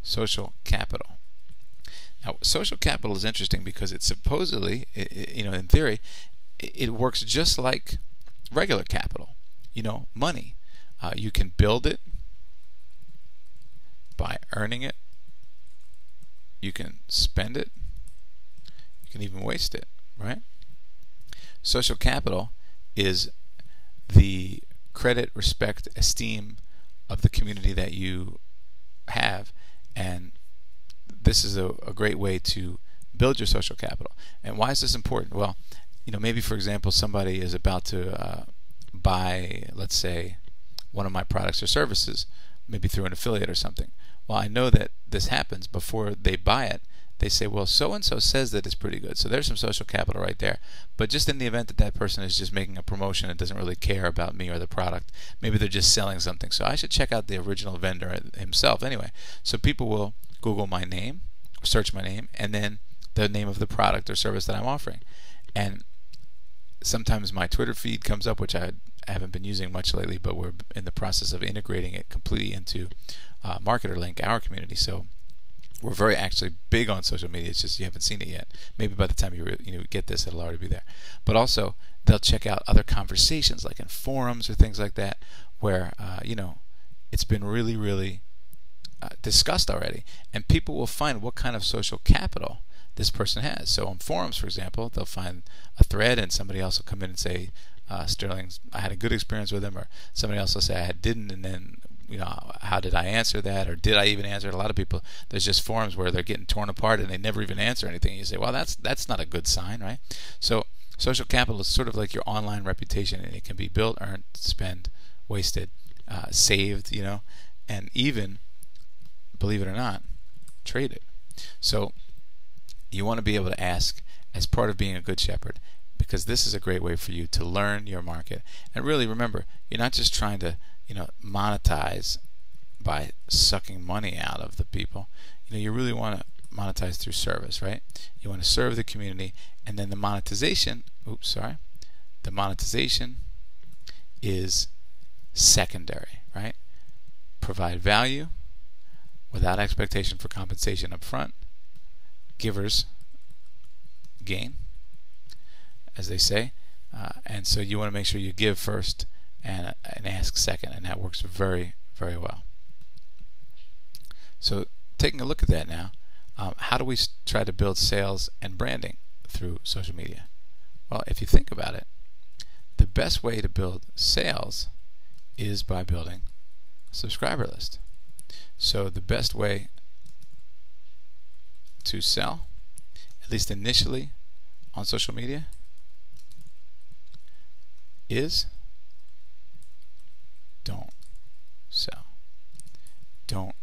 social capital. Now, social capital is interesting because it's supposedly, in theory, it works just like regular capital. Money. You can build it by earning it. You can spend it. You can even waste it, right? Social capital is the credit, respect, esteem of the community that you have, and this is a great way to build your social capital. And why is this important? Well, maybe for example somebody is about to buy, let's say, one of my products or services, maybe through an affiliate or something. Well, I know that this happens before they buy it. They say, well, so-and-so says that it's pretty good. So there's some social capital right there. But just in the event that that person is just making a promotion and doesn't really care about me or the product, maybe they're just selling something. So I should check out the original vendor himself anyway. So people will Google my name, search my name, and then the name of the product or service that I'm offering. And sometimes my Twitter feed comes up, which I haven't been using much lately, but we're in the process of integrating it completely into Marketer Link, our community. So we're very actually big on social media. It's just you haven't seen it yet. Maybe by the time you get this, it'll already be there. But also, they'll check out other conversations, like in forums or things like that, where it's been really, really discussed already, and people will find what kind of social capital this person has. So on forums, for example, they'll find a thread, and somebody else will come in and say, Sterling, I had a good experience with him, or somebody else will say I didn't, and then how did I answer that, or did I even answer it? A lot of people, there's just forums where they're getting torn apart and they never even answer anything. You say, well, that's not a good sign, right? So Social capital is sort of like your online reputation, and it can be built, earned, spent, wasted, saved, and even, believe it or not, traded. So you want to be able to ask as part of being a good shepherd, because this is a great way for you to learn your market. And really remember, you're not just trying to monetize by sucking money out of the people. You really want to monetize through service, right? You want to serve the community, and then the monetization, the monetization is secondary, right? Provide value without expectation for compensation up front. Givers gain, as they say, and so you want to make sure you give first and ask second, and that works very, very well. So taking a look at that now, how do we try to build sales and branding through social media? Well, if you think about it, the best way to build sales is by building a subscriber list. So the best way to sell, at least initially on social media, is don't sell. Don't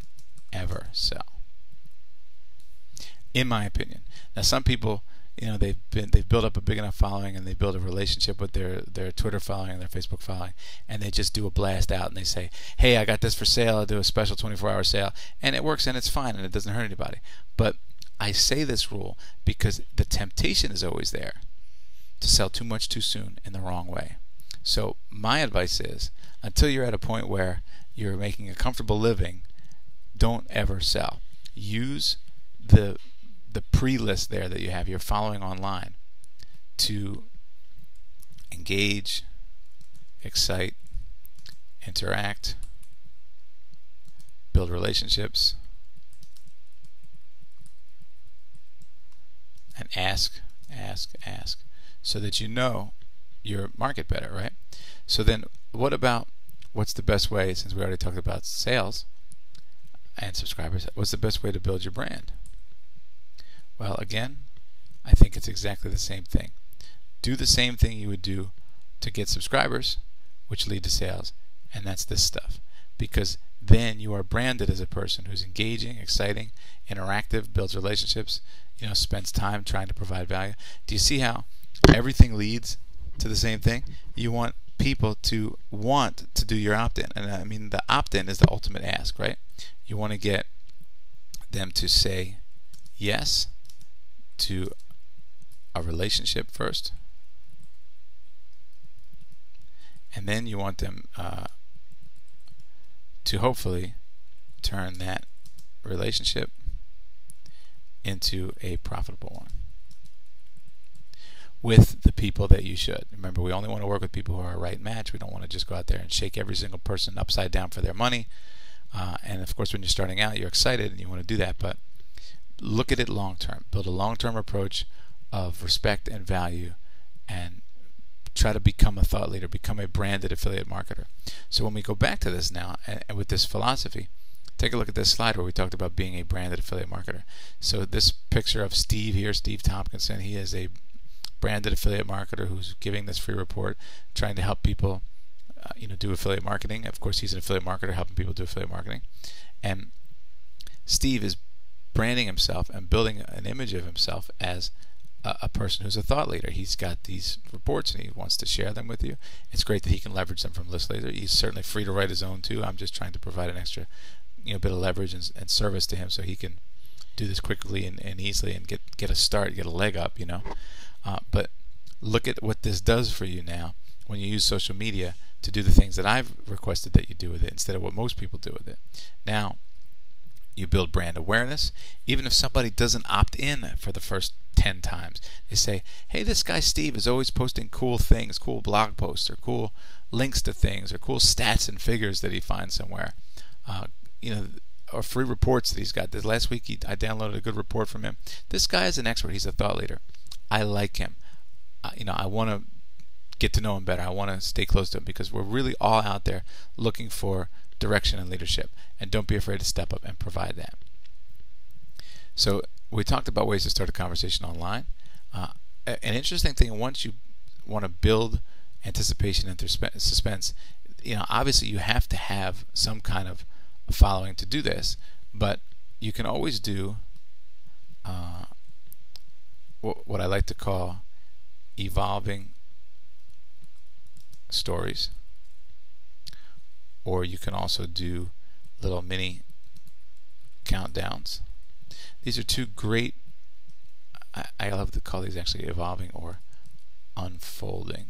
ever sell, in my opinion. Now, some people, they've built up a big enough following, and they build a relationship with their Twitter following and their Facebook following, and they just do a blast out and they say, hey, I got this for sale, I'll do a special 24-hour sale, and it works and it's fine and it doesn't hurt anybody. But I say this rule because the temptation is always there to sell too much too soon in the wrong way. So my advice is, until you're at a point where you're making a comfortable living, don't ever sell. Use the pre-list there that you have, you're following online, to engage, excite, interact, build relationships, and ask, so that you know your market better, right? So then what's the best way, since we already talked about sales and subscribers, what's the best way to build your brand? Well, again, I think it's exactly the same thing. Do the same thing you would do to get subscribers, which lead to sales, and that's this stuff. Because then you are branded as a person who's engaging, exciting, interactive, builds relationships, spends time trying to provide value. Do you see how everything leads to the same thing? You want people to want to do your opt-in, and I mean the opt-in is the ultimate ask, right? You want to get them to say yes to a relationship first, and then you want them to hopefully turn that relationship into a profitable one with the people that you should. Remember, we only want to work with people who are a right match. We don't want to just go out there and shake every single person upside down for their money. And of course, when you're starting out, you're excited and you want to do that, but look at it long term. Build a long-term approach of respect and value, and try to become a thought leader, become a branded affiliate marketer. So when we go back to this now, and with this philosophy, take a look at this slide where we talked about being a branded affiliate marketer. So this picture of Steve here, Steve Tompkinson, he is a branded affiliate marketer who's giving this free report, trying to help people do affiliate marketing. Of course, he's an affiliate marketer helping people do affiliate marketing. And Steve is branding himself and building an image of himself as a person who's a thought leader. He's got these reports and he wants to share them with you. It's great that he can leverage them from List Laser. He's certainly free to write his own too. I'm just trying to provide an extra bit of leverage and service to him so he can do this quickly and easily and get a start, get a leg up, but look at what this does for you now when you use social media to do the things that I've requested that you do with it instead of what most people do with it. Now you build brand awareness. Even if somebody doesn't opt in for the first 10 times, they say, hey, this guy Steve is always posting cool things, cool blog posts or cool links to things or cool stats and figures that he finds somewhere, or free reports that he's got. This last week I downloaded a good report from him. This guy is an expert. He's a thought leader. I like him. I want to get to know him better. I want to stay close to him, because we're really all out there looking for direction and leadership, and don't be afraid to step up and provide that. So we talked about ways to start a conversation online. An interesting thing, once you want to build anticipation and suspense, obviously you have to have some kind of following to do this, but you can always do what I like to call evolving stories, or you can also do little mini countdowns. These are two great, I love to call these actually evolving or unfolding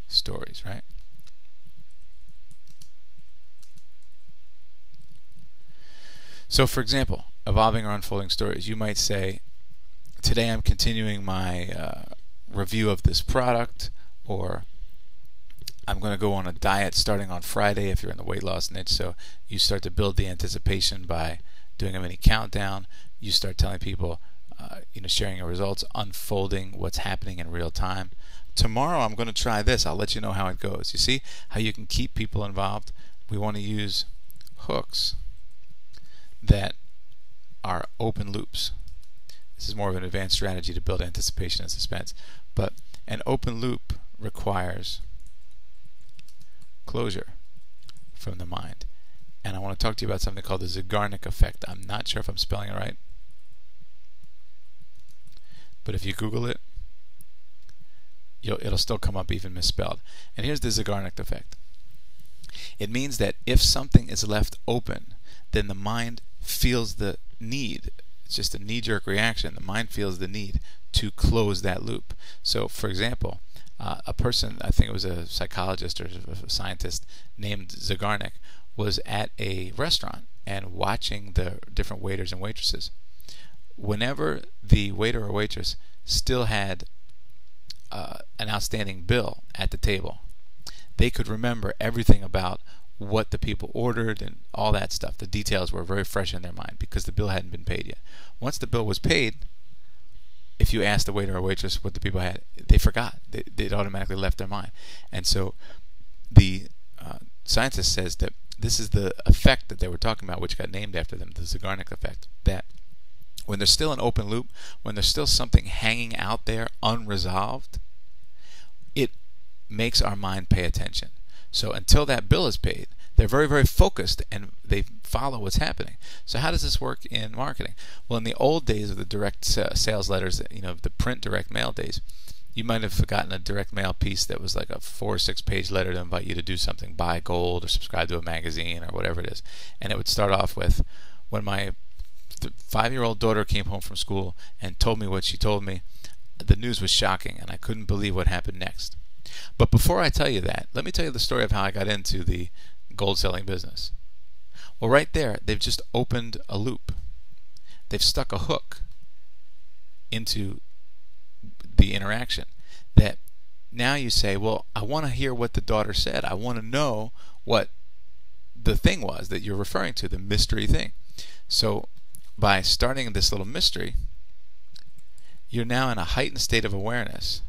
stories, right? So for example, evolving or unfolding stories, you might say, today I'm continuing my review of this product, or I'm going to go on a diet starting on Friday if you're in the weight loss niche. So you start to build the anticipation by doing a mini countdown. You start telling people, sharing your results, unfolding what's happening in real time. Tomorrow I'm going to try this. I'll let you know how it goes. You see how you can keep people involved? We want to use hooks that are open loops. This is more of an advanced strategy to build anticipation and suspense. But an open loop requires closure from the mind. And I want to talk to you about something called the Zeigarnik effect. I'm not sure if I'm spelling it right, but if you Google it, it'll still come up even misspelled. And here's the Zeigarnik effect. It means that if something is left open, then the mind feels the need. It's just a knee-jerk reaction. The mind feels the need to close that loop. So, for example, a person, I think it was a psychologist or a scientist named Zeigarnik, was at a restaurant and watching the different waiters and waitresses. Whenever the waiter or waitress still had an outstanding bill at the table, they could remember everything about what the people ordered and all that stuff. The details were very fresh in their mind because the bill hadn't been paid yet. Once the bill was paid, if you asked the waiter or waitress what the people had, they forgot. They'd automatically left their mind. And so the scientist says that this is the effect that they were talking about, which got named after them, the Zeigarnik effect, that when there's still an open loop, when there's still something hanging out there unresolved, it makes our mind pay attention. So until that bill is paid, they're very, very focused and they follow what's happening. So how does this work in marketing? Well, in the old days of the direct sales letters, the print direct mail days, you might have gotten a direct mail piece that was like a 4 or 6 page letter to invite you to do something, buy gold or subscribe to a magazine or whatever it is. And it would start off with, when my 5-year-old daughter came home from school and told me what she told me, the news was shocking and I couldn't believe what happened next. But before I tell you that, let me tell you the story of how I got into the gold selling business. Well, right there, they've just opened a loop. They've stuck a hook into the interaction that now you say, well, I want to hear what the daughter said. I want to know what the thing was that you're referring to, the mystery thing. So by starting this little mystery, you're now in a heightened state of awareness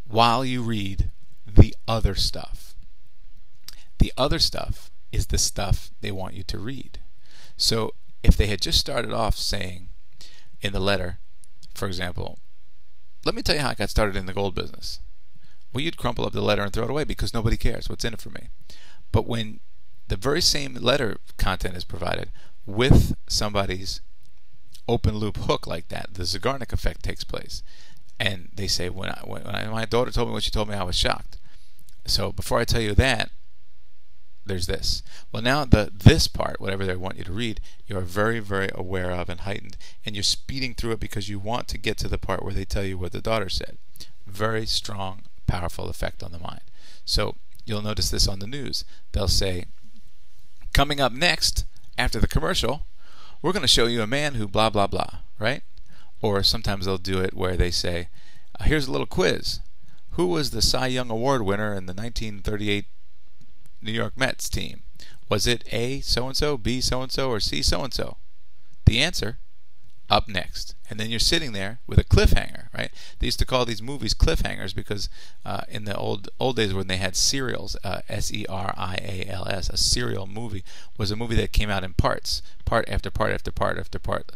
while you read the other stuff. The other stuff is the stuff they want you to read. So if they had just started off saying in the letter, for example, let me tell you how I got started in the gold business. Well, you'd crumple up the letter and throw it away because nobody cares what's in it for me. But when the very same letter content is provided with somebody's open loop hook like that, the Zeigarnik effect takes place. And they say, when my daughter told me what she told me, I was shocked. So before I tell you that, there's this. Well, now this part, whatever they want you to read, you're very, very aware of and heightened, and you're speeding through it because you want to get to the part where they tell you what the daughter said. Very strong, powerful effect on the mind. So you'll notice this on the news. They'll say, coming up next, after the commercial, we're going to show you a man who blah, blah, blah, right? Or sometimes they'll do it where they say, here's a little quiz. Who was the Cy Young Award winner in the 1938 New York Mets team? Was it A, so-and-so, B, so-and-so, or C, so-and-so? The answer, up next. And then you're sitting there with a cliffhanger, right? They used to call these movies cliffhangers because in the old days when they had serials, S-E-R-I-A-L-S, a serial movie was a movie that came out in parts, part after part after part after part,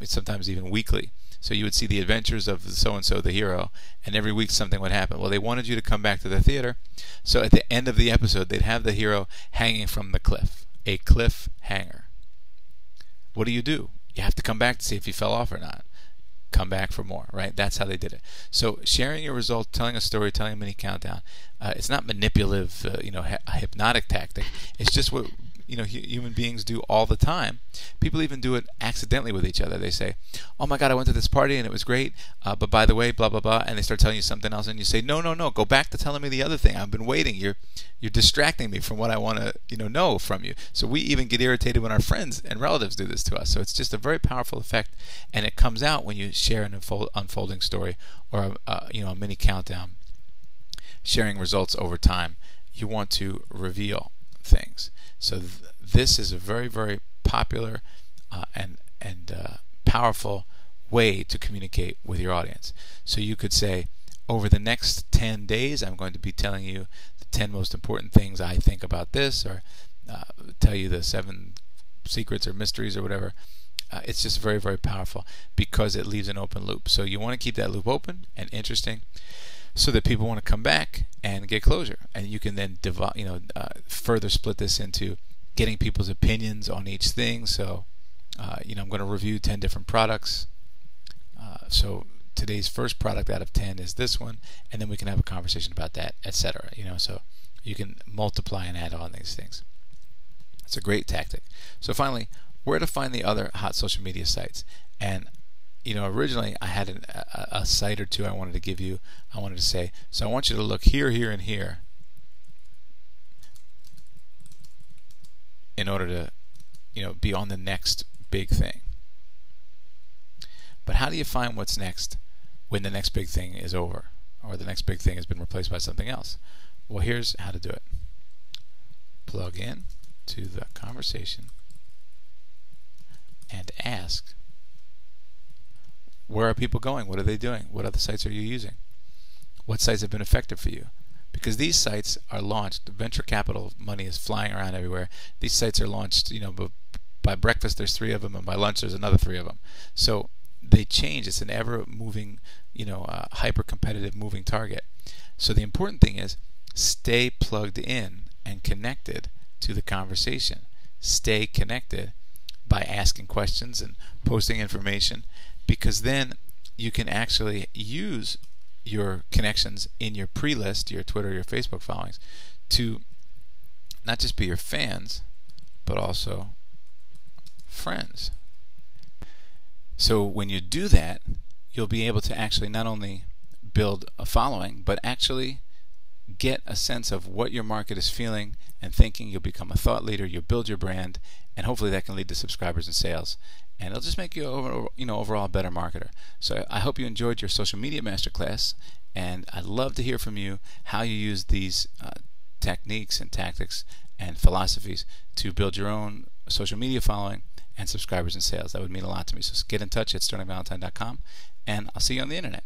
sometimes even weekly. So you would see the adventures of so-and-so, the hero, and every week something would happen. Well, they wanted you to come back to the theater, so at the end of the episode they'd have the hero hanging from the cliff, a cliff hanger. What do? You have to come back to see if he fell off or not. Come back for more, right? That's how they did it. So sharing your results, telling a story, telling a mini countdown, it's not manipulative, a hypnotic tactic. It's just what human beings do all the time. People even do it accidentally with each other. They say, "Oh my God, I went to this party and it was great, but by the way, blah blah blah," and they start telling you something else, and you say, "No, no, no, go back to telling me the other thing. I've been waiting. You're distracting me from what I want to know from you." So we even get irritated when our friends and relatives do this to us. So it's just a very powerful effect, and it comes out when you share an unfolding story or a mini countdown. Sharing results over time, you want to reveal things. So this is a very, very popular and powerful way to communicate with your audience. So you could say, over the next 10 days, I'm going to be telling you the 10 most important things I think about this, or tell you the 7 secrets or mysteries or whatever. It's just very, very powerful because it leaves an open loop. So you want to keep that loop open and interesting, so that people want to come back and get closure. And you can then further split this into getting people's opinions on each thing. So I'm going to review 10 different products. So today's first product out of 10 is this one, and then we can have a conversation about that, etc. So you can multiply and add on these things. It's a great tactic. So finally, where to find the other hot social media sites. And originally I had a site or two I wanted to give you. I wanted to say, so I want you to look here, here, and here in order to be on the next big thing. But how do you find what's next when the next big thing is over, or the next big thing has been replaced by something else? Well, here's how to do it. Plug in to the conversation and ask, where are people going? What are they doing? What other sites are you using? What sites have been effective for you? Because these sites are launched. Venture capital money is flying around everywhere. These sites are launched, by breakfast there's 3 of them, and by lunch there's another 3 of them. So they change. It's an ever-moving, hyper-competitive moving target. So the important thing is stay plugged in and connected to the conversation. Stay connected by asking questions and posting information, because then you can actually use your connections in your pre-list, your Twitter, your Facebook followings, to not just be your fans, but also friends. So when you do that, you'll be able to actually not only build a following, but actually get a sense of what your market is feeling and thinking. You'll become a thought leader, you'll build your brand, and hopefully that can lead to subscribers and sales. And it'll just make you overall a better marketer. So I hope you enjoyed your social media masterclass, and I'd love to hear from you how you use these techniques and tactics and philosophies to build your own social media following and subscribers and sales. That would mean a lot to me. So get in touch at sterlingvalentine.com, and I'll see you on the internet.